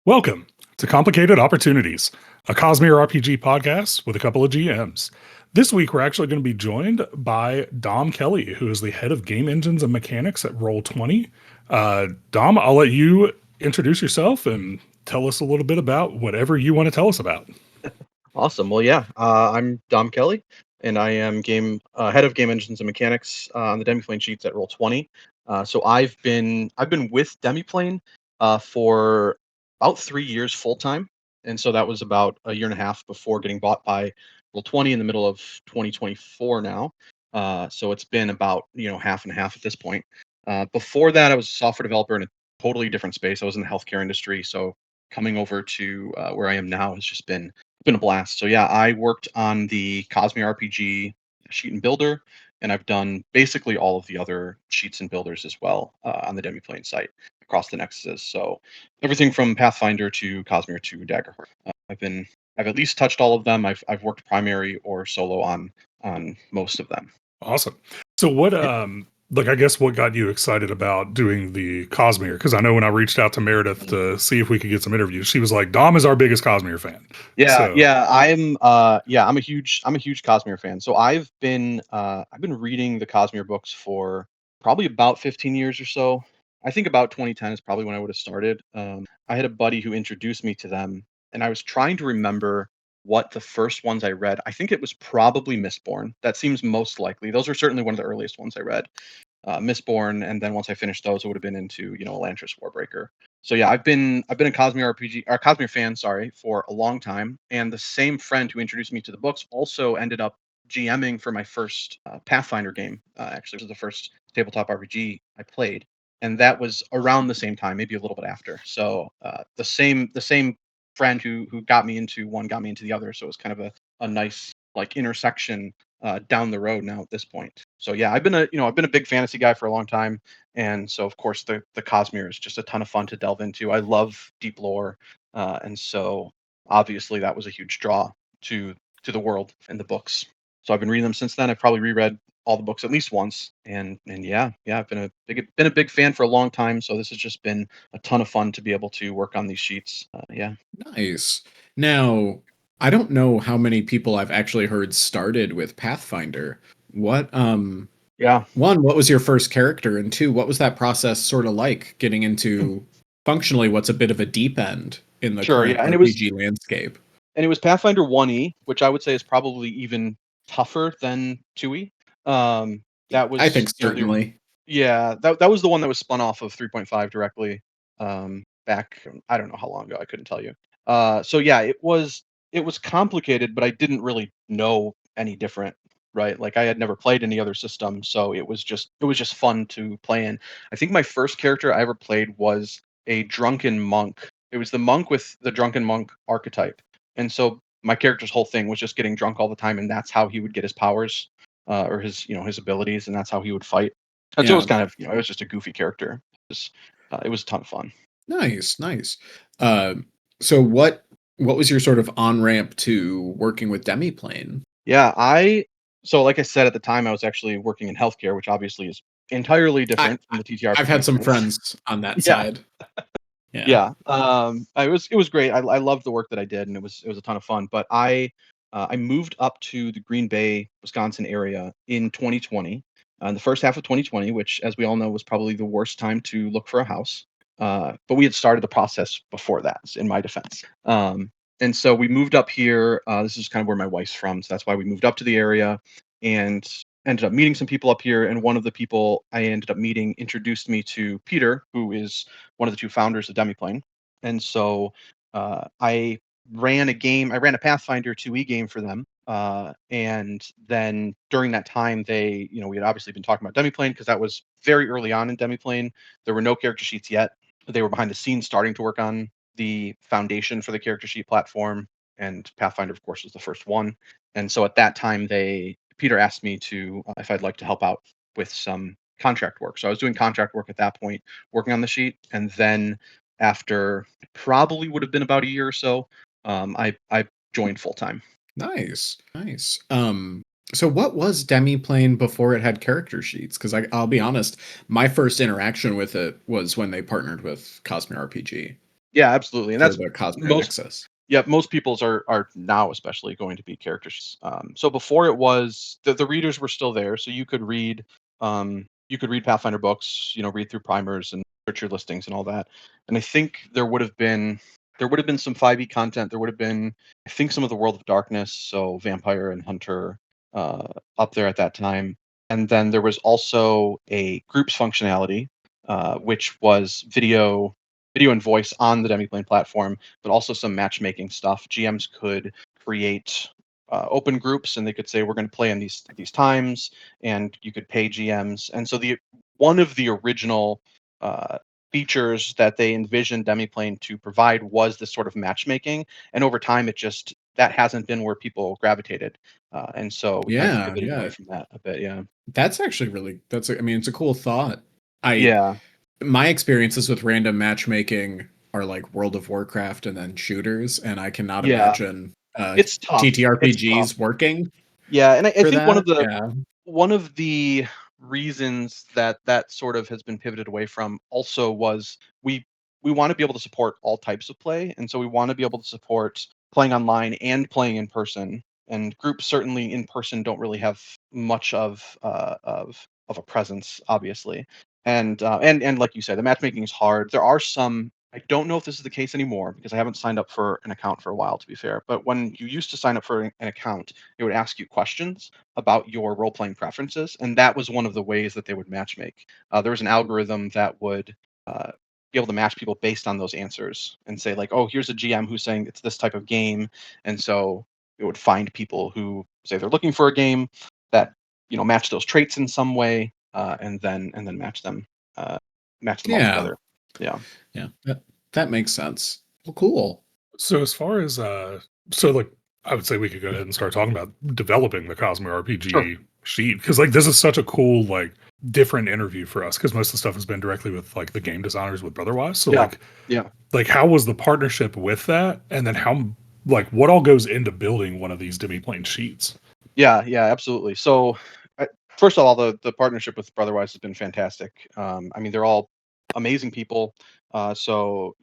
Welcome to Complicated Opportunities, a CosmereRPG podcast with a couple of GMs. This week, we're actually going to be joined by Dom Kelley, who is the head of game engines and mechanics at Roll20. Dom, I'll let you introduce yourself and tell us a little bit about whatever you want to tell us about. Awesome. Well, yeah, I'm Dom Kelley, and I am head of game engines and mechanics on the Demiplane sheets at Roll20. So I've been with Demiplane for about 3 years full time, and so that was about a year and a half before getting bought by Roll20 in the middle of 2024 now. So it's been about half and half at this point. Before that, I was a software developer in a totally different space. I was in the healthcare industry, so coming over to where I am now has just been a blast. So yeah, I worked on the CosmereRPG sheet and builder, and I've done basically all of the other sheets and builders as well on the Demiplane site across the Nexuses. So everything from Pathfinder to Cosmere to Daggerheart. I've at least touched all of them. I've worked primary or solo on most of them. Awesome. So what I guess what got you excited about doing the Cosmere? Because I know when I reached out to Meredith to see if we could get some interviews, she was like, Dom is our biggest Cosmere fan. Yeah, So yeah, I'm I'm a huge Cosmere fan. So I've been reading the Cosmere books for probably about 15 years or so. I think about 2010 is probably when I would have started. I had a buddy who introduced me to them, and I was trying to remember what the first ones I read. I think it was probably Mistborn. That seems most likely. Those are certainly one of the earliest ones I read. Mistborn, and then once I finished those, it would have been into Elantris Warbreaker. So yeah, I've been a CosmereRPG or Cosmere fan, sorry, for a long time. And the same friend who introduced me to the books also ended up GMing for my first Pathfinder game. Actually, it was the first tabletop RPG I played, and that was around the same time, maybe a little bit after. So the same friend who got me into one got me into the other. So it was kind of a nice like intersection down the road now at this point. So yeah, I've been a big fantasy guy for a long time, and so of course the Cosmere is just a ton of fun to delve into. I love deep lore, and so obviously that was a huge draw to the world and the books. So I've been reading them since then. I've probably reread all the books at least once, and yeah, I've been a big fan for a long time. So this has just been a ton of fun to be able to work on these sheets. Yeah. Nice. Now, I don't know how many people I've actually heard started with Pathfinder. What Yeah. One, what was your first character? And two, what was that process sort of like getting into functionally what's a bit of a deep end in the Sure. current Yeah, and RPG landscape? it was Pathfinder 1E, which I would say is probably even tougher than 2E. That I think was certainly. that was the one that was spun off of 3.5 directly. Back I don't know how long ago, I couldn't tell you. So yeah, it was complicated, but I didn't really know any different, right? Like I had never played any other system, so it was just fun to play in. I think my first character I ever played was a drunken monk. It was the monk with the drunken monk archetype. And so my character's whole thing was just getting drunk all the time, and that's how he would get his powers, or his abilities, and that's how he would fight. And so it Yeah. was kind of it was just a goofy character. It was a ton of fun. Nice, nice. Uh, so what was your sort of on-ramp to working with Demiplane? Yeah, so like I said at the time, I was actually working in healthcare, which obviously is entirely I, different from the I've TTRPG had some space. friends on that Yeah, side. Yeah. yeah. It was great. I loved the work that I did, and it was a ton of fun. But I moved up to the Green Bay, Wisconsin area in 2020, in the first half of 2020, which, as we all know, was probably the worst time to look for a house. But we had started the process before that, in my defense. And so we moved up here. This is kind of where my wife's from, so that's why we moved up to the area, and ended up meeting some people up here. And one of the people I ended up meeting introduced me to Peter, who is one of the two founders of Demiplane. And so I ran a Pathfinder 2E game for them. And then during that time, we had obviously been talking about Demiplane because that was very early on in Demiplane. There were no character sheets yet. They were behind the scenes starting to work on the foundation for the character sheet platform. And Pathfinder, of course, was the first one. And so at that time, Peter asked me if I'd like to help out with some contract work. So I was doing contract work at that point, working on the sheet, and then after probably would have been about a year or so, I joined full time. Nice, nice. So what was Demiplane before it had character sheets? Because I'll be honest, my first interaction with it was when they partnered with CosmereRPG. Yeah, absolutely. And for that's the Cosmere most Nexus. yeah, most people's are now especially going to be characters. So before it was the readers were still there, so you could read Pathfinder books, read through primers and search your listings and all that. And I think there would have been some 5e content. There would have been, I think, some of the World of Darkness, so Vampire and Hunter, up there at that time. And then there was also a groups functionality, which was video and voice on the Demiplane platform, but also some matchmaking stuff. GMs could create open groups, and they could say we're going to play in these times, and you could pay GMs. And so the one of the original uh, features that they envisioned Demiplane to provide was this sort of matchmaking. And over time, that hasn't been where people gravitated, and so we kind of Yeah, pivoted away yeah. from that a bit. Yeah, That's actually really I mean, it's a cool thought. I yeah, My experiences with random matchmaking are like World of Warcraft and then shooters, and I cannot yeah. imagine It's tough. It's tough. TTRPGs working Yeah, and I for think one that. of the Yeah. one of the reasons that sort of has been pivoted away from also was we want to be able to support all types of play, and so we want to be able to support playing online and playing in person. And groups certainly in person don't really have much of a presence, obviously. And like you said, the matchmaking is hard. There are some. I don't know if this is the case anymore because I haven't signed up for an account for a while, to be fair. But when you used to sign up for an account, it would ask you questions about your role playing preferences, and that was one of the ways that they would matchmake. There was an algorithm that would uh, be able to match people based on those answers and say like, oh, here's a GM who's saying it's this type of game, and so it would find people who say they're looking for a game that match those traits in some way, and then uh, match them all Yeah. together. Yeah. Yeah. That makes sense. Well, cool. So as far as so like I would say we could go ahead and start talking about developing the Cosmere Sure. RPG sheet because like this is such a cool like different interview for us because most of the stuff has been directly with like the game designers with Brotherwise. So Yeah. Yeah. like how was the partnership with that, and then how like what all goes into building one of these Demiplane sheets? Yeah, yeah, absolutely. So, first of all, the partnership with Brotherwise has been fantastic. I mean, they're all amazing people. So,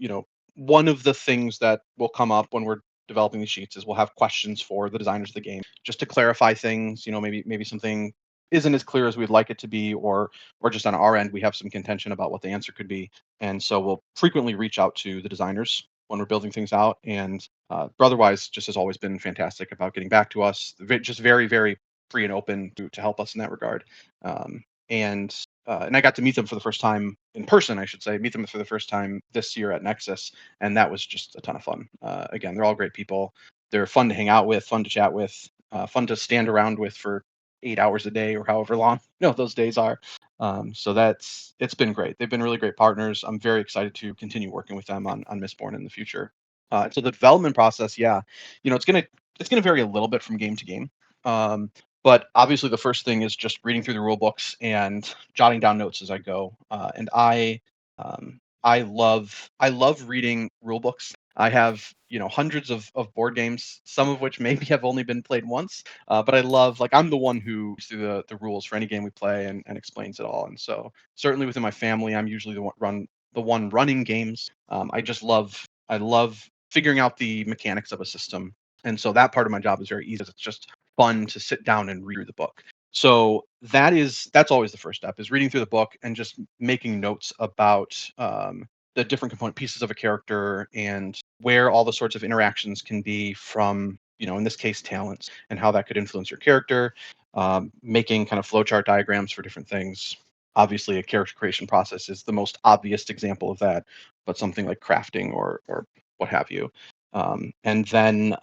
one of the things that will come up when we're developing these sheets is we'll have questions for the designers of the game, just to clarify things. Maybe something isn't as clear as we'd like it to be, or just on our end we have some contention about what the answer could be. And so we'll frequently reach out to the designers when we're building things out. And Brotherwise just has always been fantastic about getting back to us, just very, very free and open to help us in that regard. Um, and I got to meet them for the first time in person, I should say, meet them for the first time this year at Nexus, and that was just a ton of fun. Again, they're all great people. They're fun to hang out with, fun to chat with, fun to stand around with for 8 hours a day or however long those days are. So it's been great. They've been really great partners. I'm very excited to continue working with them on Mistborn in the future. So the development process, yeah, it's gonna vary a little bit from game to game. Um, but obviously, the first thing is just reading through the rule books and jotting down notes as I go. And I love reading rule books. I have hundreds of board games, some of which maybe have only been played once. But I love, like, I'm the one who goes through the rules for any game we play and explains it all. And so certainly within my family, I'm usually the one running games. I love figuring out the mechanics of a system, and so that part of my job is very easy. It's just fun to sit down and read the book. So that's always the first step, is reading through the book and just making notes about the different component pieces of a character and where all the sorts of interactions can be from, in this case, talents, and how that could influence your character. Making kind of flowchart diagrams for different things. Obviously, a character creation process is the most obvious example of that, but something like crafting or what have you. And then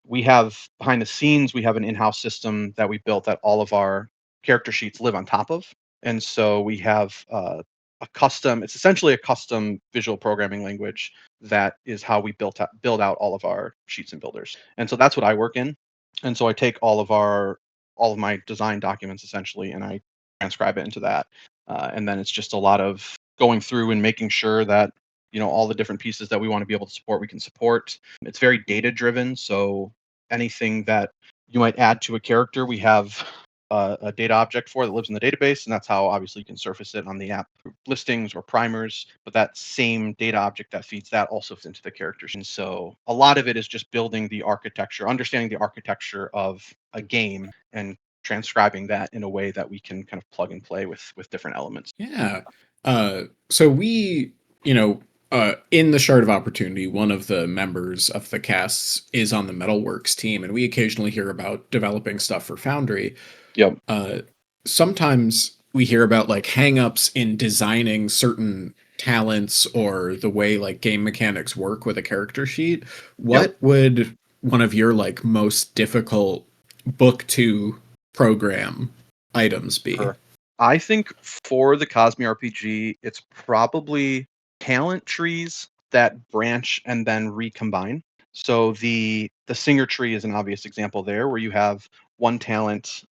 we have, behind the scenes, we have an in-house system that we built that all of our character sheets live on top of. And so we have it's essentially a custom visual programming language that is how we build out all of our sheets and builders. And so that's what I work in. And so I take all of my design documents essentially, and I transcribe it into that. And then it's just a lot of going through and making sure that all the different pieces that we want to be able to support, we can support. It's very data driven, so anything that you might add to a character, we have a data object for that lives in the database, and that's how obviously you can surface it on the app listings or primers. But that same data object that feeds that also fits into the characters. And so a lot of it is just building the architecture, understanding the architecture of a game, and transcribing that in a way that we can kind of plug and play with different elements. Yeah. So we, in the Shard of Opportunity, one of the members of the casts is on the Metalworks team, and we occasionally hear about developing stuff for Foundry. Yep. Sometimes we hear about like hangups in designing certain talents or the way like game mechanics work with a character sheet. What would one of your like most difficult book to program items be? Sure. I think for the CosmereRPG, it's probably talent trees that branch and then recombine. So the singer tree is an obvious example there, where you have one talent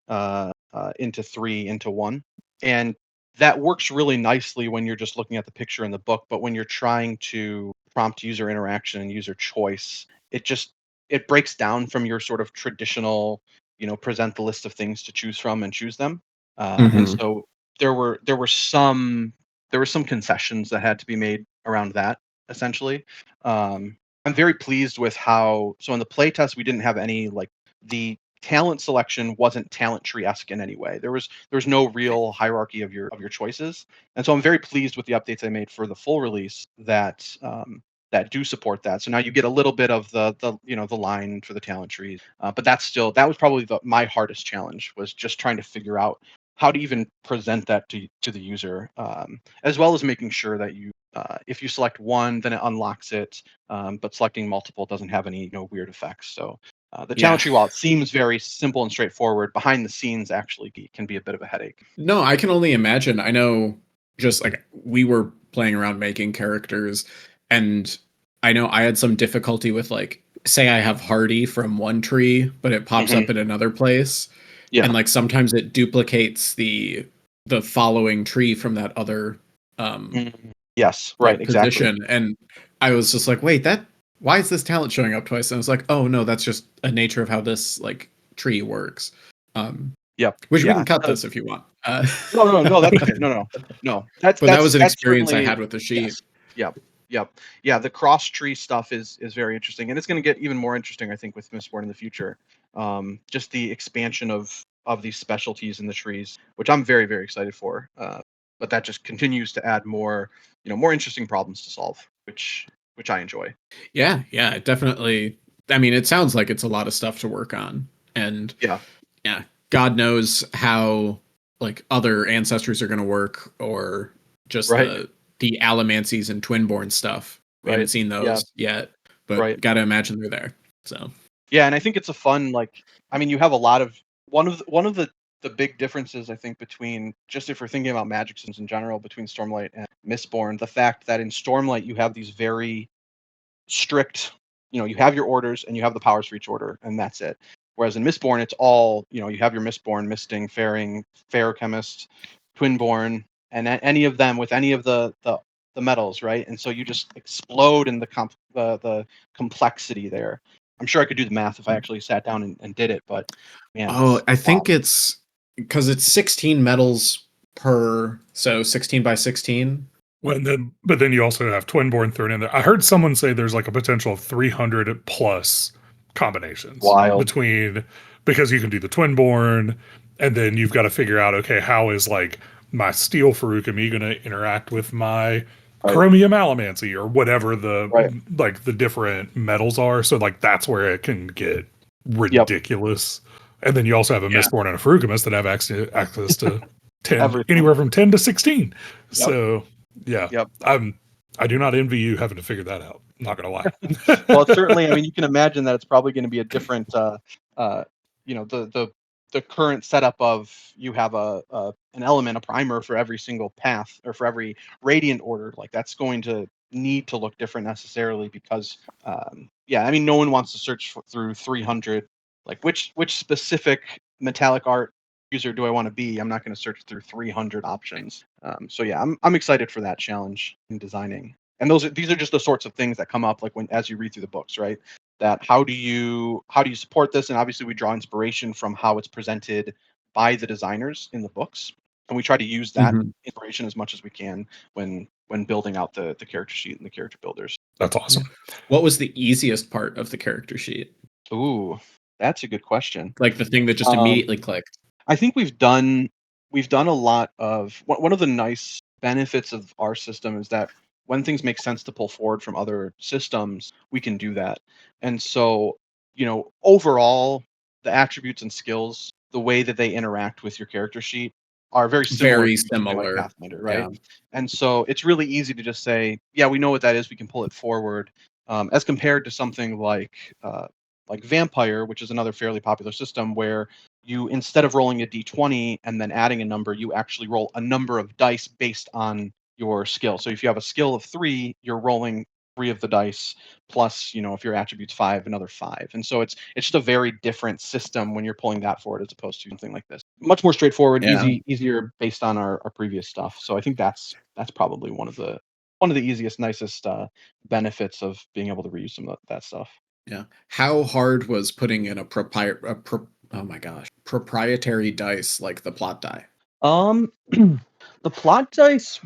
into three into one, and that works really nicely when you're just looking at the picture in the book. But when you're trying to prompt user interaction and user choice, it breaks down from your sort of traditional, present the list of things to choose from and choose them. And so there were some concessions that had to be made around that, essentially. I'm very pleased with how, so in the playtest we didn't have any, like, the talent selection wasn't talent tree-esque in any way. There was no real hierarchy of your choices, and so I'm very pleased with the updates I made for the full release that do support that. So now you get a little bit of the line for the talent trees, but that was probably my hardest challenge, was just trying to figure out how to even present that to the user, as well as making sure that if you select one, then it unlocks it, but selecting multiple doesn't have any weird effects. So the talent tree, while it seems very simple and straightforward, behind the scenes actually can be a bit of a headache. No, I can only imagine. I know, just like we were playing around making characters, and I know I had some difficulty with, like, say I have Hardy from one tree, but it pops up in another place. Yeah. And like sometimes it duplicates the following tree from that other yes, right, position. exactly. And I was just like, wait, why is this talent showing up twice? And I was like, oh no, that's just a nature of how this like tree works. Which we can cut this if you want. No, that's okay. No. That was an experience I had with the sheet. Yes. Yep. Yeah, the cross tree stuff is very interesting, and it's going to get even more interesting, I think, with Mistborn in the future. Just the expansion of these specialties in the trees, which I'm very, very excited for. But that just continues to add more, more interesting problems to solve, which I enjoy. Yeah, it definitely. I mean, it sounds like it's a lot of stuff to work on, and yeah, God knows how like other ancestries are going to work, or just the Allomancies and Twinborn stuff. We haven't seen those yet, but got to imagine they're there. So yeah, and I think it's a fun, like, I mean, you have a lot of one of the big differences, I think, between, just if we're thinking about magic systems in general, between Stormlight and Mistborn, the fact that in Stormlight you have these very strict, you have your orders and you have the powers for each order, and that's it. Whereas in Mistborn, it's all, you have your Mistborn, Misting, Faring, Ferochemist, Twinborn, and any of them with any of the metals, right? And so you just explode in the complexity there. I'm sure I could do the math if I actually sat down and did it, but man. I think it's because it's 16 metals per, so 16 by 16. But then you also have Twinborn thrown in there. I heard someone say there's like a potential of 300 plus combinations. Wild. Because you can do the Twinborn, and then you've got to figure out, okay, how is like my steel Feruchemy going to interact with my chromium allomancy, or whatever the different metals are. So like that's where it can get ridiculous. And then you also have a Mistborn and a Feruchemist that have access to 10, anywhere from 10 to 16. So I do not envy you having to figure that out. I'm not gonna lie. Well, certainly, I mean, you can imagine that it's probably going to be a different, the current setup of, you have an element, a primer for every single path, or for every radiant order. Like, that's going to need to look different necessarily, because I mean, no one wants to search through 300, like which specific metallic art user do I want to be? I'm not going to search through 300 options. So yeah, I'm excited for that challenge in designing. And these are just the sorts of things that come up, like, as you read through the books, right? That how do you support this? And obviously we draw inspiration from how it's presented by the designers in the books, and we try to use that inspiration as much as we can when building out the character sheet and the character builders. That's awesome. What was the easiest part of the character sheet? Ooh, that's a good question. Like the thing that just immediately clicked. I think we've done a lot of one of the nice benefits of our system is that when things make sense to pull forward from other systems, we can do that. And so, overall, the attributes and skills, the way that they interact with your character sheet are very similar Very to something like similar. Pathfinder, right? Yeah. And so it's really easy to just say, yeah, we know what that is. We can pull it forward, as compared to something like Vampire, which is another fairly popular system where you, instead of rolling a d20 and then adding a number, you actually roll a number of dice based on your skill. So if you have a skill of 3, you're rolling 3 of the dice plus, if your attribute's 5, another 5. And so it's just a very different system when you're pulling that forward as opposed to something like this. Much more straightforward, easier based on our previous stuff. So I think that's probably one of the easiest, nicest benefits of being able to reuse some of that stuff. Yeah. How hard was putting in proprietary dice like the plot die? The plot dice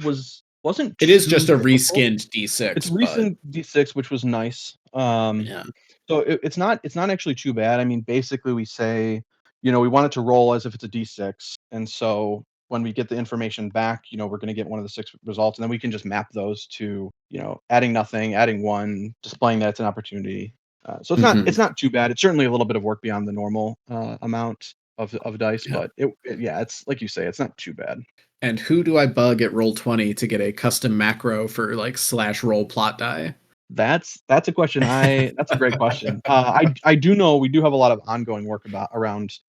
wasn't. It is just a difficult. reskinned D6. It's reskinned D6, which was nice. Yeah. So it's not actually too bad. I mean, basically we say, we want it to roll as if it's a D6, and so when we get the information back, we're going to get one of the 6 results, and then we can just map those to, adding nothing, adding 1, displaying that it's an opportunity. So it's not too bad. It's certainly a little bit of work beyond the normal amount of dice, but it's like you say, it's not too bad. And who do I bug at Roll20 to get a custom macro for like /roll plot die? That's a question. That's a great question. I do know we do have a lot of ongoing work around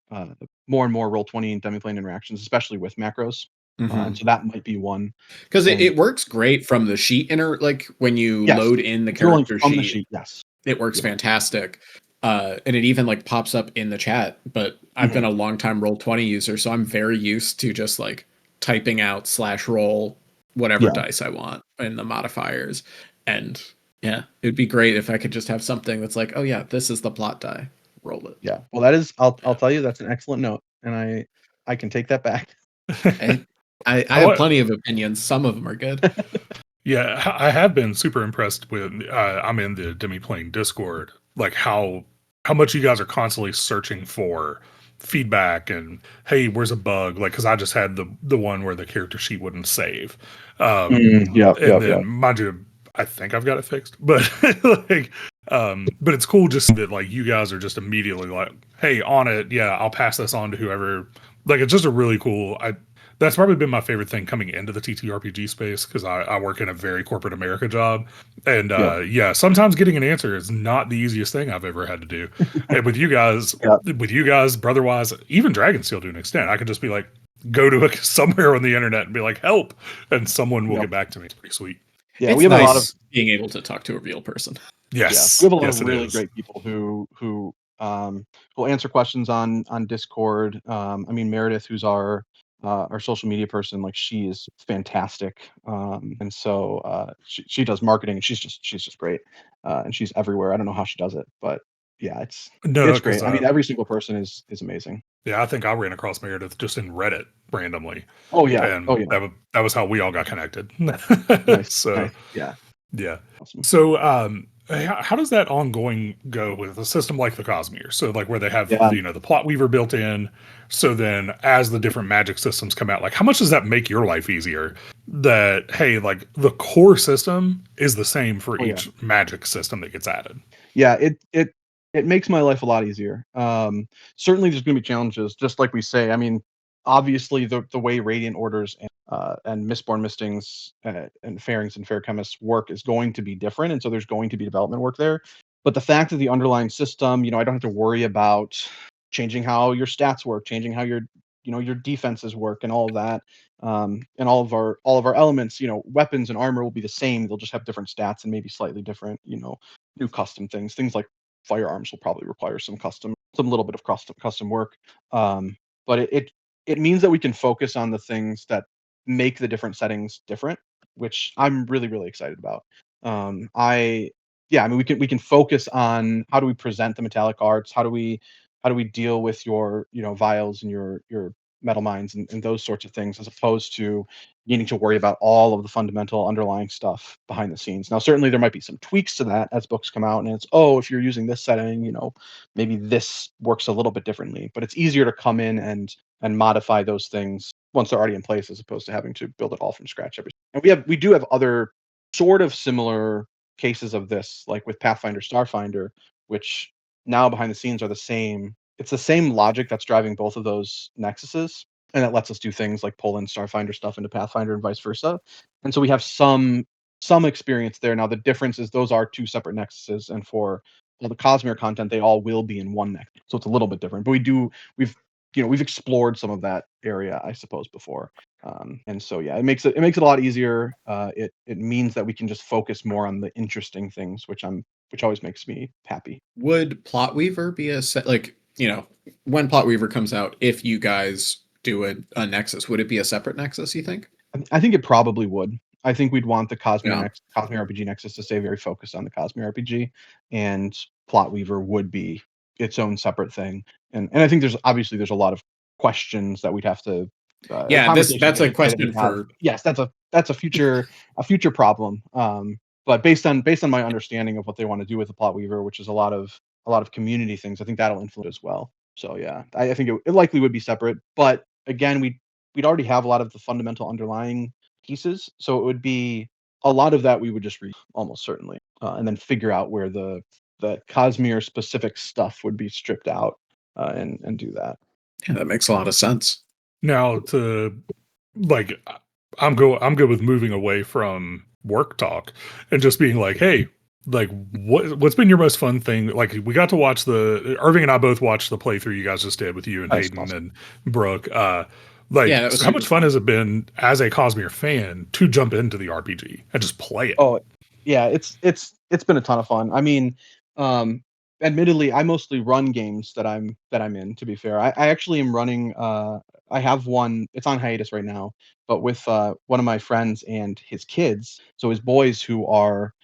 more and more Roll20 and Demiplane interactions, especially with macros. And so that might be one. Because it works great from the sheet like when you load in the character from sheet. The sheet, yes. It works fantastic. And it even like pops up in the chat, but I've been a long time Roll20 user, so I'm very used to just like typing out /roll whatever dice I want in the modifiers. And yeah, it'd be great if I could just have something that's like, oh yeah, this is the plot die. Roll it. Yeah. Well, that is, I'll tell you, that's an excellent note, and I can take that back. I have plenty of opinions. Some of them are good. Yeah, I have been super impressed with. I'm in the Demiplane Discord, like how much you guys are constantly searching for feedback and, hey, where's a bug? Like, because I just had the one where the character sheet wouldn't save. Mind you, I think I've got it fixed, but but it's cool just that like you guys are just immediately like, hey, on it, yeah, I'll pass this on to whoever. Like, it's just a really cool. That's probably been my favorite thing coming into the TTRPG space, because I work in a very corporate America job. And sometimes getting an answer is not the easiest thing I've ever had to do. And with you guys, Brotherwise, even Dragonsteel to an extent, I could just be like, go to somewhere on the internet and be like, help, and someone will get back to me. It's pretty sweet. Yeah, we have a lot of being able to talk to a real person. Yes. We have a lot of really great people who will answer questions on Discord. I mean, Meredith, who's our social media person, like, she is fantastic. And so she does marketing, and she's just great. And she's everywhere. I don't know how she does it, but yeah, it's great. I mean, every single person is amazing. Yeah, I think I ran across Meredith just in Reddit randomly. Oh yeah. And that was how we all got connected. Nice. So nice. Yeah. Awesome. So how does that ongoing go with a system like the Cosmere? So like where they have the plot weaver built in. So then as the different magic systems come out, like how much does that make your life easier? That, hey, like the core system is the same for each magic system that gets added. Yeah, it makes my life a lot easier. Certainly there's going to be challenges, just like we say. I mean, obviously the way Radiant Orders and Mistborn Mistings and Fairings and Fair Chemists work is going to be different, and so there's going to be development work there. But the fact that the underlying system, I don't have to worry about changing how your stats work, changing how your defenses work, and all of that, and all of our elements, weapons and armor will be the same. They'll just have different stats and maybe slightly different, new custom things like firearms will probably require some little bit of custom work. But it means that we can focus on the things that make the different settings different, which I'm really, really excited about. I mean, we can focus on how do we present the metallic arts, how do we deal with your vials and your metal mines and those sorts of things, as opposed to needing to worry about all of the fundamental underlying stuff behind the scenes. Now, certainly there might be some tweaks to that as books come out, and it's, oh, if you're using this setting, maybe this works a little bit differently. But it's easier to come in and modify those things once they're already in place, as opposed to having to build it all from scratch every. And we do have other sort of similar cases of this, like with Pathfinder, Starfinder, which now behind the scenes are the same. It's the same logic that's driving both of those nexuses, and it lets us do things like pull in Starfinder stuff into Pathfinder and vice versa. And so we have some experience there. Now the difference is those are two separate nexuses, and for all the Cosmere content, they all will be in one nexus. So it's a little bit different. But we've explored some of that area, I suppose, before. And so yeah, it makes it a lot easier. It means that we can just focus more on the interesting things, which always makes me happy. Would Plotweaver be a set, like, when Plotweaver comes out, if you guys do a Nexus, would it be a separate Nexus, you think? I think it probably would. I think we'd want the CosmereRPG Nexus to stay very focused on the CosmereRPG, and Plotweaver would be its own separate thing. And I think there's a lot of questions that we'd have to. That's a question for. Yes, that's a future problem. But based on my understanding of what they want to do with the Plotweaver, which is a lot of community things, I think that'll influence as well. So yeah, I think it likely would be separate. But again, we'd already have a lot of the fundamental underlying pieces, so it would be a lot of that we would just read almost certainly, and then figure out where the Cosmere specific stuff would be stripped out, and do that. Yeah, that makes a lot of sense. Now, I'm good with moving away from work talk and just being like, hey, like what's been your most fun thing? Like, we got to watch Irving and I both watched the playthrough you guys just did with you and Hayden and Brooke. How much fun has it been as a Cosmere fan to jump into the RPG and just play it? Oh, yeah, it's been a ton of fun. I mean, admittedly, I mostly run games that I'm in. To be fair, I actually am running. I have one. It's on hiatus right now, but with one of my friends and his kids. So his boys, who are,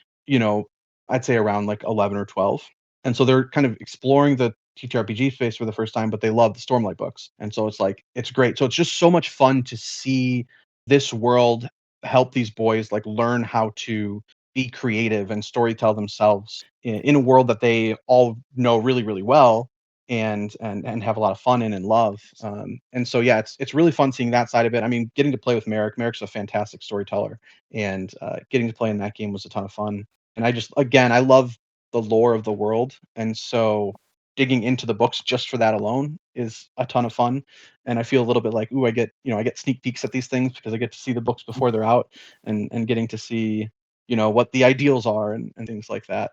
I'd say around like 11 or 12, and so they're kind of exploring the TTRPG space for the first time, but they love the Stormlight books, and so it's great. So it's just so much fun to see this world help these boys like learn how to be creative and storytell themselves in a world that they all know really, really well, and have a lot of fun in and love. And so yeah, it's really fun seeing that side of it. I mean, getting to play with Merrick. Merrick's a fantastic storyteller, and getting to play in that game was a ton of fun. And I love the lore of the world, and so digging into the books just for that alone is a ton of fun. And I feel a little bit like, ooh, I get sneak peeks at these things because I get to see the books before they're out, and getting to see what the ideals are and things like that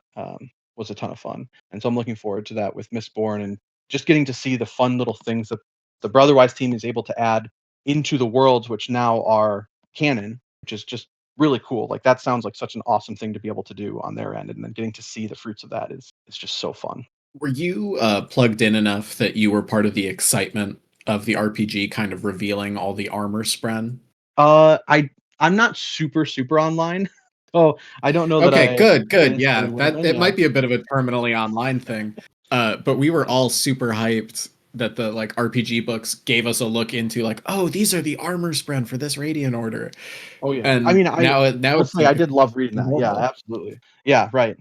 was a ton of fun. And so I'm looking forward to that with Mistborn, and just getting to see the fun little things that the Brotherwise team is able to add into the worlds, which now are canon, which is just really cool. Like, that sounds like such an awesome thing to be able to do on their end, and then getting to see the fruits of that is just so fun. Were you plugged in enough that you were part of the excitement of the RPG kind of revealing all the armor spren? I'm not super online. Oh, I don't know that. Okay, good. Yeah, it might be a bit of a terminally online thing, but we were all super hyped that the like RPG books gave us a look into like, oh, these are the armor spren for this Radiant Order. Oh yeah, and I mean, now it's like, I did love reading that. Yeah, absolutely. Yeah, right.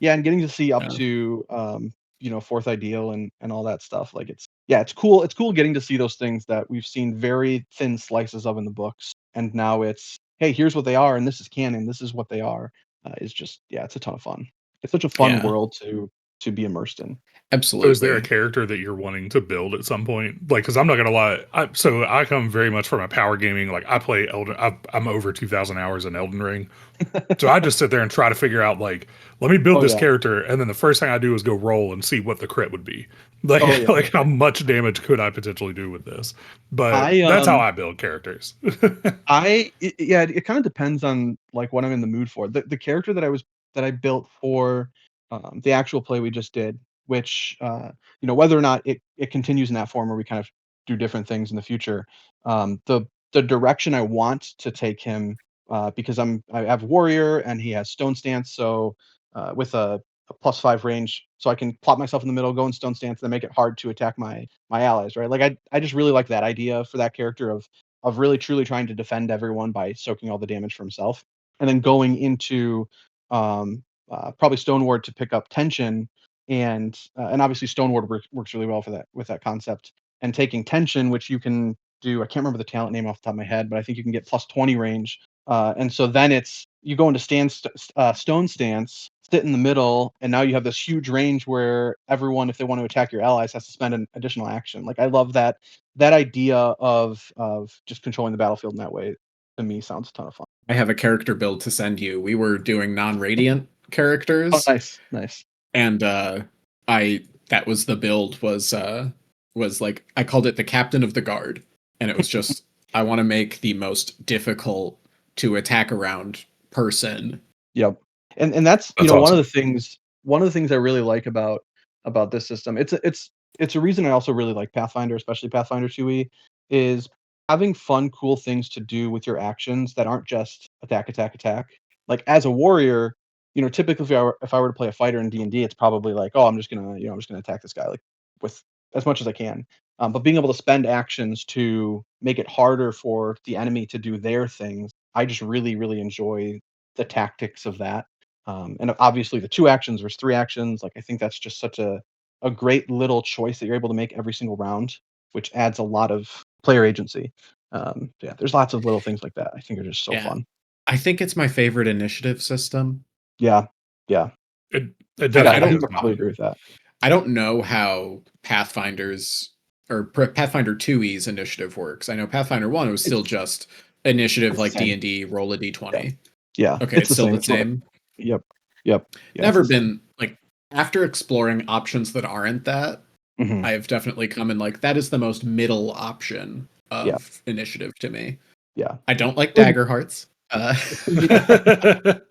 Yeah, and getting to see up to Fourth Ideal and all that stuff. Like, it's cool. It's cool getting to see those things that we've seen very thin slices of in the books, and now it's, hey, here's what they are, and this is canon. This is what they are. It's just, it's a ton of fun. It's such a fun world to be immersed in. Absolutely. So is there a character that you're wanting to build at some point? Like, because I'm not gonna lie, I come very much from a power gaming. Like, I play I'm over 2,000 hours in Elden Ring, so I just sit there and try to figure out, like, let me build this character, and then the first thing I do is go roll and see what the crit would be. Like, like how much damage could I potentially do with this? But that's how I build characters. It kind of depends on like what I'm in the mood for. The character that I built for the actual play we just did, which whether or not it continues in that form or we kind of do different things in the future, the direction I want to take him, because I have warrior and he has stone stance, so with a +5 range, so I can plop myself in the middle, go in stone stance, and make it hard to attack my allies, right? Like I just really like that idea for that character of really truly trying to defend everyone by soaking all the damage for himself, and then going into probably Stoneward to pick up tension, and obviously Stoneward works really well for that with that concept, and taking tension, which you can do. I can't remember the talent name off the top of my head, but I think you can get +20 range. And so then you go into stone stance, sit in the middle, and now you have this huge range where everyone, if they want to attack your allies, has to spend an additional action. Like I love that idea of just controlling the battlefield in that way. To me, sounds a ton of fun. I have a character build to send you. We were doing non-radiant Oh, characters. nice. And that was the build was like I called it the captain of the guard, and it was just I want to make the most difficult to attack around person. Yep. And that's awesome. one of the things I really like about this system. It's a reason I also really like Pathfinder, especially Pathfinder 2e, is having fun, cool things to do with your actions that aren't just attack. Like as a warrior, typically if I were to play a fighter in D&D, it's probably like, oh, I'm just gonna attack this guy like with as much as I can. But being able to spend actions to make it harder for the enemy to do their things, I just really, really enjoy the tactics of that. And obviously the 2 actions versus 3 actions, like I think that's just such a great little choice that you're able to make every single round, which adds a lot of player agency. There's lots of little things like that I think are just so fun. I think it's my favorite initiative system. Yeah. It definitely I probably agree with that. I don't know how Pathfinder's or Pathfinder 2e's initiative works. I know Pathfinder 1 was still just initiative like D&D, roll a d20. Yeah. Okay, it's still the same. Yep. Never been like after exploring options that aren't that, Mhm. I have definitely come in like that is the most middle option of initiative to me. Yeah. I don't like dagger hearts. The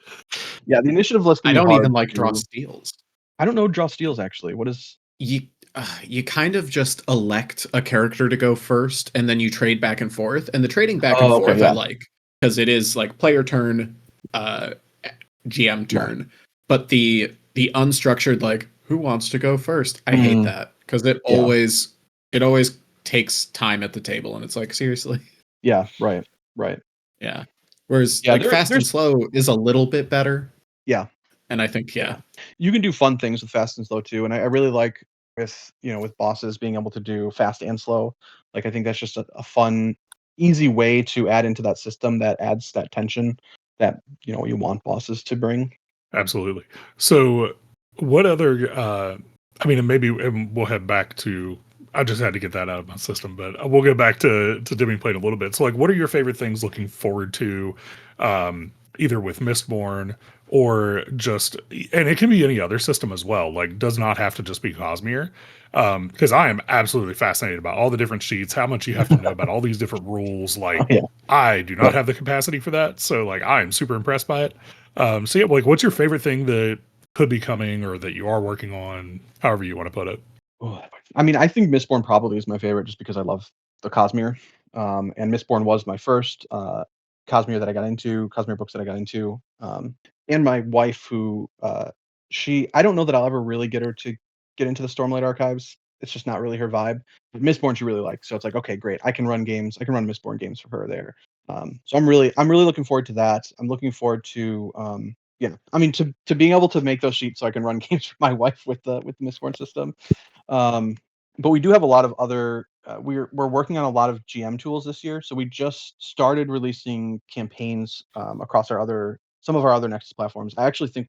initiative list. I don't even like draw steals. I don't know draw steals actually. What is you kind of just elect a character to go first, and then you trade back and forth. And the trading back and forth I like because it is like player turn, GM turn. Right. But the unstructured like who wants to go first? I hate that because it always takes time at the table, and it's like seriously. Yeah. Right. Yeah. Whereas like fast and slow is a little bit better. Yeah. And I think you can do fun things with fast and slow too, and I really like with bosses being able to do fast and slow. Like I think that's just a fun, easy way to add into that system that adds that tension that you want bosses to bring. Absolutely. So, what other? I mean, and maybe we'll head back to. I just had to get that out of my system, but we'll get back to Demiplane a little bit. So, like, what are your favorite things looking forward to, either with Mistborn or just, and it can be any other system as well. Like, does not have to just be Cosmere, because I am absolutely fascinated about all the different sheets, how much you have to know about all these different rules. Like, I do not have the capacity for that, so like, I am super impressed by it. So yeah, like, what's your favorite thing that could be coming or that you are working on, however you want to put it? I mean, I think Mistborn probably is my favorite just because I love the Cosmere. And Mistborn was my first Cosmere that I got into, Cosmere books that I got into. And my wife, who I don't know that I'll ever really get her to get into the Stormlight Archives. It's just not really her vibe. But Mistborn she really likes. So it's like, okay, great. I can run Mistborn games for her there. So I'm really looking forward to that. I'm looking forward to I mean to being able to make those sheets so I can run games for my wife with the Mistborn system. But we do have a lot of other we're working on a lot of GM tools this year. So we just started releasing campaigns across some of our other Nexus platforms. I actually think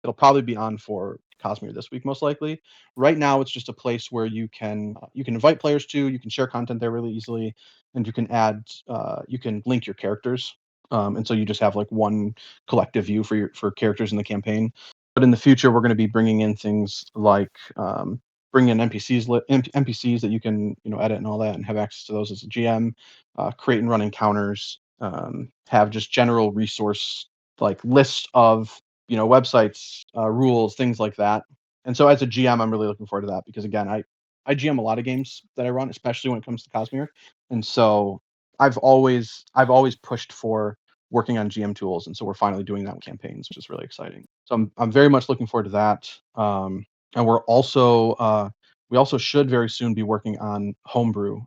it'll probably be on for Cosmere this week, most likely. Right now, it's just a place where you can invite players to, you can share content there really easily, and you can link your characters. And so you just have like one collective view for characters in the campaign. But in the future, we're going to be bringing in things like bring in NPCs that you can edit and all that, and have access to those as a GM. Create and run encounters. Have just general resource like list of websites, rules, things like that. And so as a GM, I'm really looking forward to that because again, I GM a lot of games that I run, especially when it comes to Cosmere, and so I've always pushed for working on GM tools, and so we're finally doing that with campaigns, which is really exciting. So I'm very much looking forward to that. And we're also we also should very soon be working on homebrew.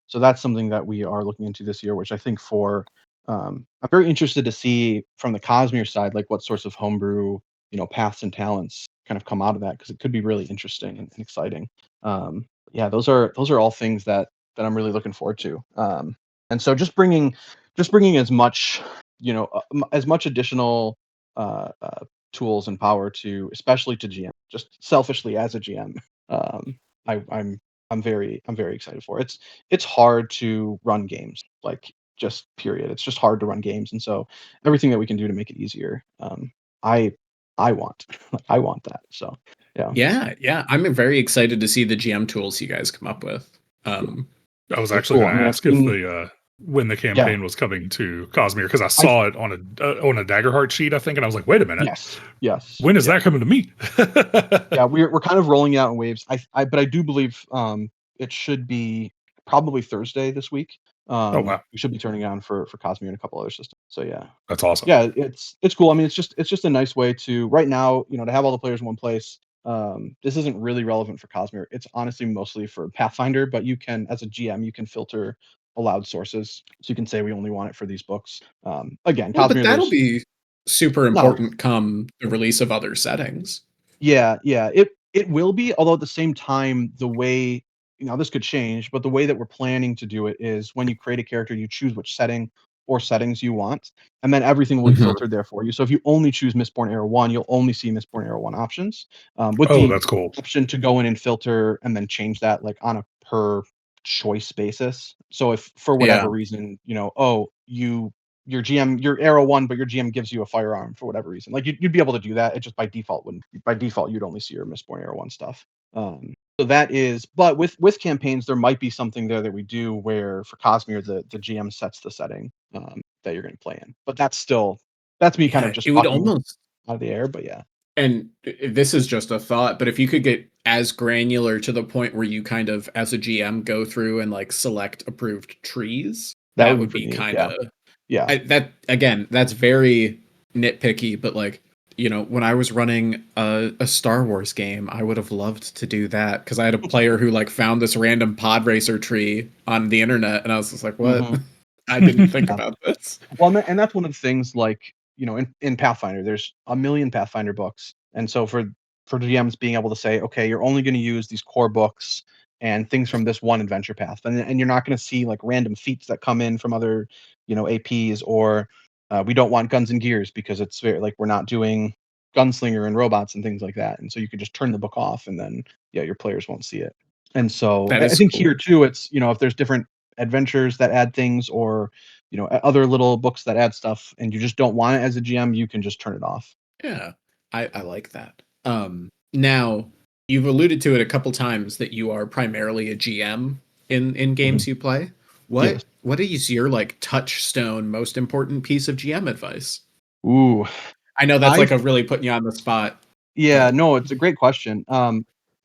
So that's something that we are looking into this year, which I think I'm very interested to see from the Cosmere side, like what sorts of homebrew, paths and talents kind of come out of that, because it could be really interesting and exciting. Yeah, those are all things that I'm really looking forward to. And so just bringing as much, as much additional tools and power to, especially to GM, just selfishly as a GM. I'm very excited for it. It's hard to run games, like, just period. It's just hard to run games, and so everything that we can do to make it easier, I want I want that. So yeah, I'm very excited to see the GM tools you guys come up with. I was actually going to ask if the when the campaign was coming to Cosmere, because I saw it on a Daggerheart sheet, I think, and I was like, wait a minute, yes, when is that coming to me? Yeah, we're kind of rolling it out in waves. But I do believe it should be probably Thursday this week. Oh wow, we should be turning it on for Cosmere and a couple other systems. So yeah, that's awesome. Yeah, it's cool. I mean, it's just a nice way to, right now, to have all the players in one place. This isn't really relevant for Cosmere. It's honestly mostly for Pathfinder, but you can, as a GM, you can filter allowed sources, so you can say we only want it for these books. Again, Well, Cosmere, but that'll be super important come the release of other settings. Yeah, it will be. Although at the same time, the way, this could change, but the way that we're planning to do it is, when you create a character, you choose which setting or settings you want, and then everything will be filtered there for you. So if you only choose Mistborn Era 1, you'll only see Mistborn Era 1 options. With that's cool. Option to go in and filter and then change that, like, on a per choice basis. So if for whatever reason, your GM, your Arrow 1, but your GM gives you a firearm for whatever reason, like, you'd be able to do that. It just by default wouldn't. By default, you'd only see your Mistborn Arrow 1 stuff. So that is, but with campaigns, there might be something there that we do where for Cosmere, the GM sets the setting that you're going to play in. But that's me kind of just it would talking almost out of the air. But yeah. And this is just a thought, but if you could get as granular to the point where you kind of, as a GM, go through and like select approved trees, that would be kind of, that, again, that's very nitpicky, but like, when I was running a Star Wars game, I would have loved to do that, because I had a player who like found this random pod racer tree on the internet, and I was just like, what? Mm-hmm. I didn't think about this. Well, and that's one of the things, like, in Pathfinder, there's a million Pathfinder books. And so for GMs being able to say, okay, you're only going to use these core books and things from this one adventure path. And you're not going to see like random feats that come in from other, APs, or we don't want guns and gears because it's very, like, we're not doing gunslinger and robots and things like that. And so you could just turn the book off, and then, your players won't see it. And so I think cool. Here too, it's, if there's different adventures that add things, or other little books that add stuff, and you just don't want it as a GM, you can just turn it off. Yeah, I like that. Now, you've alluded to it a couple times that you are primarily a GM in games you play. What is your like touchstone, most important piece of GM advice? Ooh, I know that's like a really putting you on the spot. Yeah, no, it's a great question.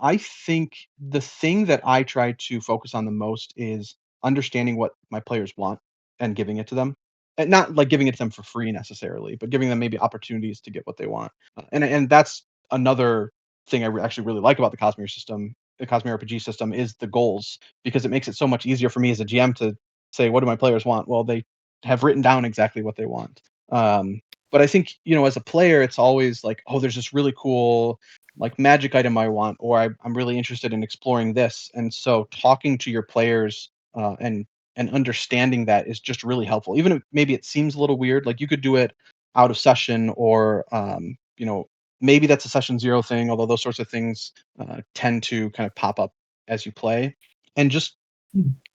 I think the thing that I try to focus on the most is understanding what my players want and giving it to them. And not like giving it to them for free necessarily, but giving them maybe opportunities to get what they want. And that's another thing I actually really like about the Cosmere system, the CosmereRPG system, is the goals, because it makes it so much easier for me as a GM to say, what do my players want? Well, they have written down exactly what they want. But I think, as a player, it's always like, oh, there's this really cool like magic item I want, or I'm really interested in exploring this. And so talking to your players and understanding that is just really helpful. Even if maybe it seems a little weird, like you could do it out of session, or maybe that's a session 0 thing, although those sorts of things tend to kind of pop up as you play. And just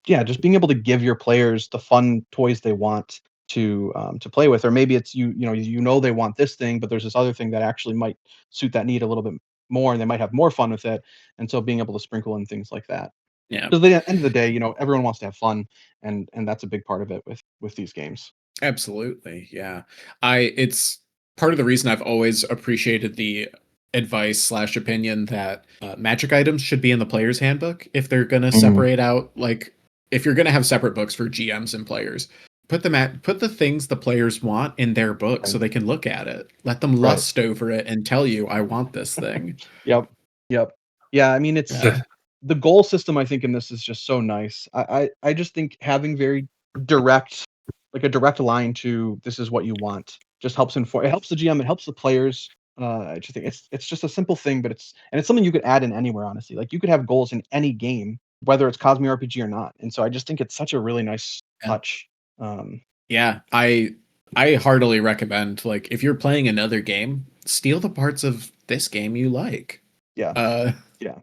being able to give your players the fun toys they want to play with. Or maybe it's they want this thing, but there's this other thing that actually might suit that need a little bit more, and they might have more fun with it. And so being able to sprinkle in things like that. Yeah. Because at the end of the day, everyone wants to have fun, and that's a big part of it with these games. Absolutely. Yeah. It's part of the reason I've always appreciated the advice / opinion that magic items should be in the player's handbook if they're going to separate out, like, if you're going to have separate books for GMs and players. put the things the players want in their book so they can look at it. Let them lust over it and tell you, I want this thing. Yep. Yeah, I mean, it's the goal system, I think, in this is just so nice. I just think having very direct, like a direct line to this is what you want, just helps inform. It helps the GM. It helps the players. I just think it's just a simple thing, but it's something you could add in anywhere. Honestly, like you could have goals in any game, whether it's CosmereRPG or not. And so I just think it's such a really nice touch. Yeah, I heartily recommend, like, if you're playing another game, steal the parts of this game you like. Yeah. Yeah.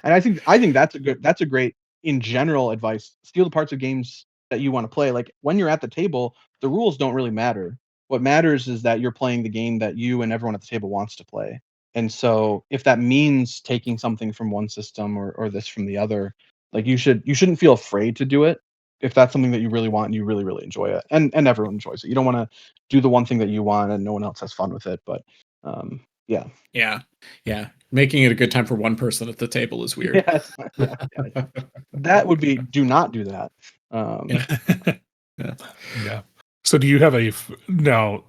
And I think that's a great in general advice. Steal the parts of games that you want to play. Like when you're at the table, the rules don't really matter. What matters is that you're playing the game that you and everyone at the table wants to play. And so if that means taking something from one system or this from the other, like you shouldn't feel afraid to do it if that's something that you really want and you really, really enjoy it. And everyone enjoys it. You don't want to do the one thing that you want and no one else has fun with it. But yeah. Making it a good time for one person at the table is weird. Yeah. That would be, do not do that. Yeah. So do you have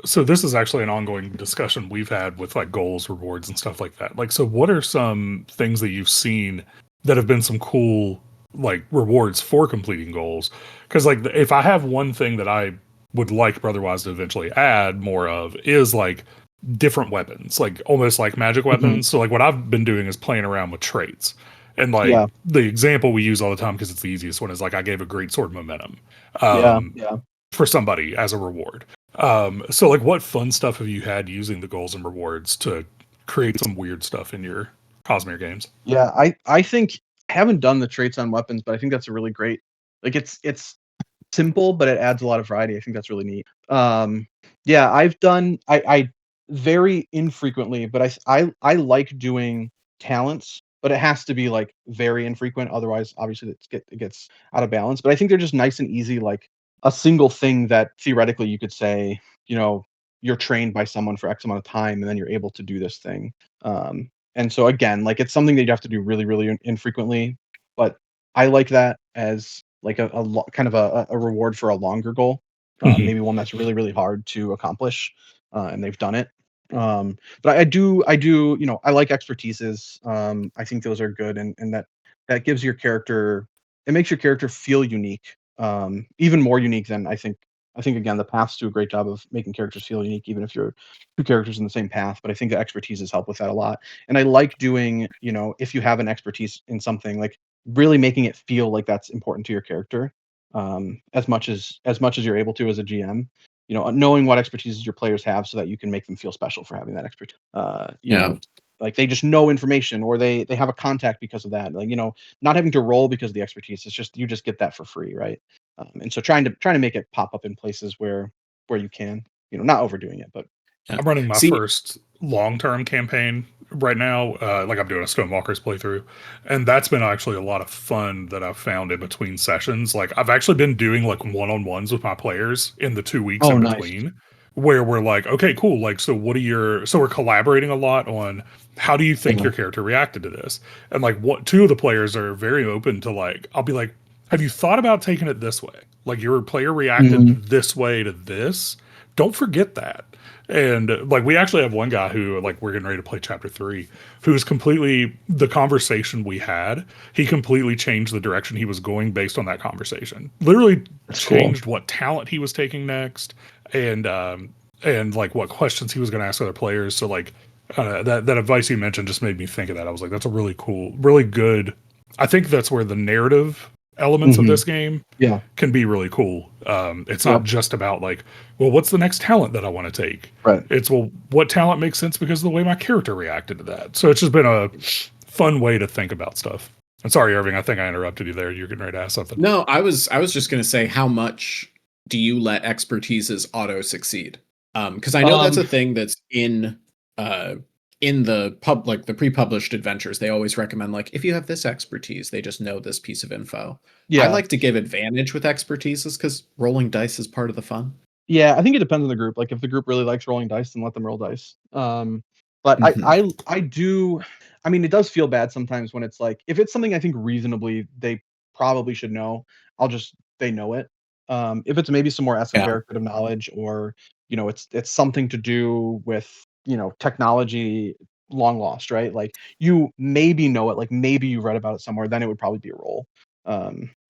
so this is actually an ongoing discussion we've had with like goals, rewards, and stuff like that. Like, so what are some things that you've seen that have been some cool like rewards for completing goals? Because like if I have one thing that I would like Brotherwise to eventually add more of is like different weapons, like almost like magic weapons. So like what I've been doing is playing around with traits. And like the example we use all the time because it's the easiest one is like I gave a great sword momentum for somebody as a reward. So like what fun stuff have you had using the goals and rewards to create some weird stuff in your Cosmere games? Yeah, I think I haven't done the traits on weapons, but I think that's a really great, like it's simple, but it adds a lot of variety. I think that's really neat. Yeah, I've done I very infrequently, but I like doing talents, but it has to be like very infrequent. Otherwise, obviously, it gets out of balance. But I think they're just nice and easy, like a single thing that theoretically you could say, you're trained by someone for X amount of time, and then you're able to do this thing. And so again, like it's something that you have to do really, really infrequently. But I like that as like kind of a reward for a longer goal, maybe one that's really, really hard to accomplish, and they've done it. But I do, I like expertises. I think those are good, and that gives your character, it makes your character feel unique, even more unique than I think. I think again, the paths do a great job of making characters feel unique, even if you're two characters in the same path. But I think the expertises help with that a lot. And I like doing, if you have an expertise in something, like really making it feel like that's important to your character, as much as you're able to as a GM. Knowing what expertises your players have so that you can make them feel special for having that expertise. Like they just know information or they have a contact because of that. Like, not having to roll because of the expertise. It's just, you just get that for free. Right. And so trying to make it pop up in places where you can, not overdoing it, but I'm running my first long-term campaign right now. Like I'm doing a Stonewalker's playthrough, and that's been actually a lot of fun that I've found in between sessions. Like I've actually been doing like one-on-ones with my players in the 2 weeks in between, where we're like, okay, cool. Like, so we're collaborating a lot on how do you think your character reacted to this? And like two of the players are very open to like, I'll be like, have you thought about taking it this way? Like your player reacted this way to this. Don't forget that. And like we actually have one guy who like we're getting ready to play chapter 3 who's completely the conversation we had, he completely changed the direction he was going based on that conversation. Literally changed what talent he was taking next and like what questions he was going to ask other players. So like that advice you mentioned just made me think of that. I was like, that's a really cool, really good. I think that's where the narrative elements of this game can be really cool. It's not just about like, well, what's the next talent that I want to take? Right. It's, well, what talent makes sense because of the way my character reacted to that. So it's just been a fun way to think about stuff. I'm sorry, Irving, I think I interrupted you there. You're getting ready to ask something. No, I was just going to say, how much do you let expertises auto succeed? Because I know that's a thing that's in the the pre-published adventures. They always recommend like, if you have this expertise, they just know this piece of info. I like to give advantage with expertises because rolling dice is part of the fun. Yeah, I think it depends on the group. Like if the group really likes rolling dice, then let them roll dice. But I do. I mean, it does feel bad sometimes when it's like, if it's something I think reasonably they probably should know, they know it. If it's maybe some more esoteric bit of knowledge, or it's something to do with technology long lost, right? Like you maybe know it, like maybe you read about it somewhere, then it would probably be a roll.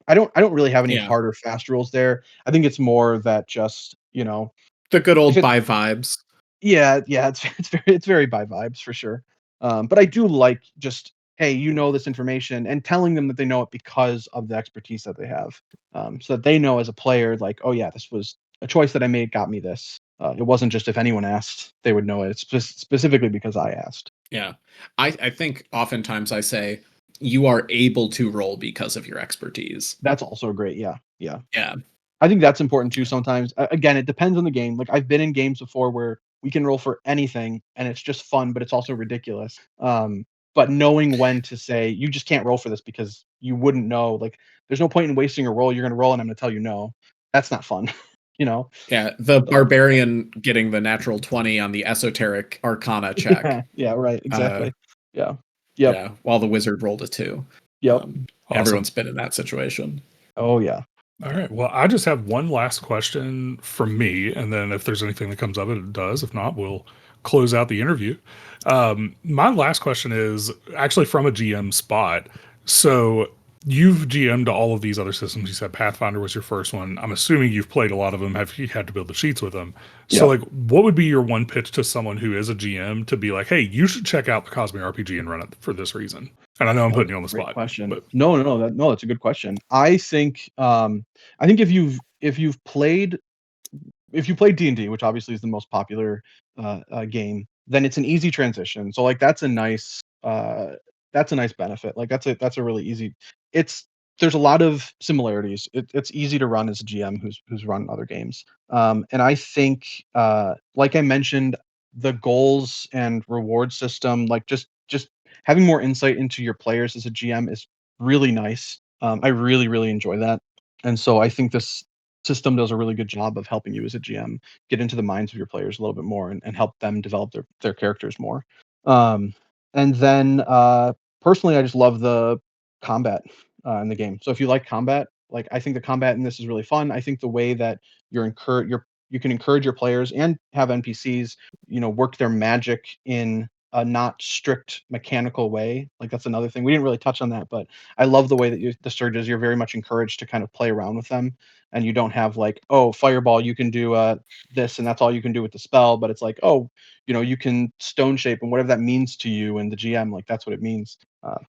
I don't really have any hard or fast rules there. I think it's more that just the good old by vibes. Yeah, it's very by vibes for sure. But I do like just, hey, this information, and telling them that they know it because of the expertise that they have, so that they know as a player, like, oh yeah, this was a choice that I made, got me this. It wasn't just if anyone asked, they would know it. It's specifically because I asked. Yeah, I think oftentimes I say you are able to roll because of your expertise. That's also great. Yeah. Yeah. I think that's important too sometimes. Again, it depends on the game. Like I've been in games before where we can roll for anything and it's just fun, but it's also ridiculous. But knowing when to say you just can't roll for this because you wouldn't know. Like there's no point in wasting a roll. You're going to roll and I'm going to tell you no. That's not fun. Yeah, the barbarian getting the natural 20 on the esoteric arcana check. Yeah, right. Exactly. Yeah. Yeah, while the wizard rolled a 2. Yep. Awesome. Everyone's been in that situation. Oh yeah. All right. Well, I just have one last question from me, and then if there's anything that comes up, it does. If not, we'll close out the interview. My last question is actually from a GM spot. So you've GM'd all of these other systems. You said Pathfinder was your first one. I'm assuming you've played a lot of them. Have you had to build the sheets with them? So, like, what would be your one pitch to someone who is a GM to be like, hey, you should check out the CosmereRPG and run it for this reason? And I know I'm putting you on the spot. Question. But... No, that's a good question. I think if you've played D&D, which obviously is the most popular game, then it's an easy transition. So like that's a nice benefit. Like that's a really easy. There's a lot of similarities. It's easy to run as a GM who's run other games. And I think like I mentioned, the goals and reward system, like just having more insight into your players as a GM is really nice. I really, really enjoy that. And so I think this system does a really good job of helping you as a GM get into the minds of your players a little bit more and help them develop their characters more. And then personally, I just love the combat in the game. So if you like combat, like I think the combat in this is really fun. I think the way that you can encourage your players and have NPCs, work their magic in a not strict mechanical way. Like that's another thing. We didn't really touch on that, but I love the way that the surges, you're very much encouraged to kind of play around with them. And you don't have like, oh, fireball, you can do this and that's all you can do with the spell. But it's like, oh, you can stone shape and whatever that means to you and the GM, like that's what it means.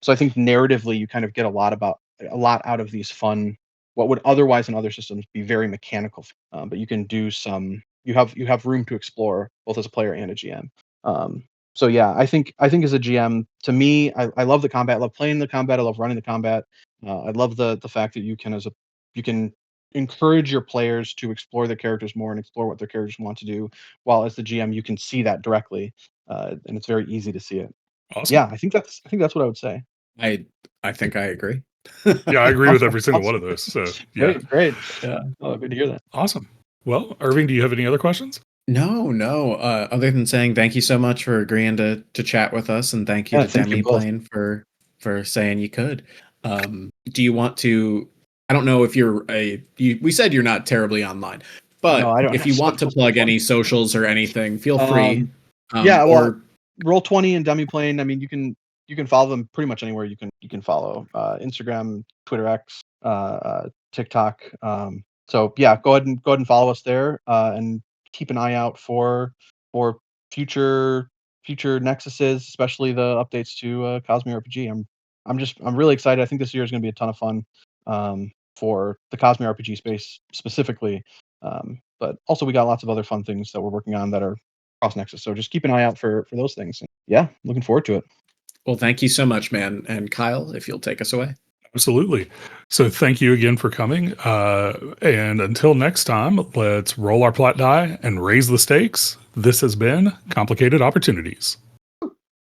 So I think narratively you kind of get a lot out of these fun, what would otherwise in other systems be very mechanical. But you can do you have room to explore both as a player and a GM. So yeah, I think as a GM, to me, I love the combat. I love playing the combat. I love running the combat. I love the fact that you can encourage your players to explore their characters more and explore what their characters want to do, while as the GM you can see that directly, and it's very easy to see it. Awesome. Yeah, I think that's what I would say. I think I agree. Yeah, I agree with every single one of those. So yeah, great. Yeah, good to hear that. Awesome. Well, Irving, do you have any other questions? No. Other than saying thank you so much for agreeing to chat with us, and thank you to Demiplane for saying you could. Do you want to? I don't know if we said you're not terribly online, but if you want to plug any socials or anything, feel free. Roll20 and Demiplane. I mean, you can follow them pretty much anywhere you can follow. Instagram, Twitter X, TikTok. So yeah, go ahead and follow us there, and keep an eye out for future Nexuses, especially the updates to CosmereRPG. I'm really excited. I think this year is going to be a ton of fun for the CosmereRPG space specifically. But also we got lots of other fun things that we're working on that are cross Nexus. So just keep an eye out for those things. And yeah, looking forward to it. Well, thank you so much, man. And Kyle, if you'll take us away. Absolutely. So thank you again for coming. And until next time, let's roll our plot die and raise the stakes. This has been Complicated Opportunities.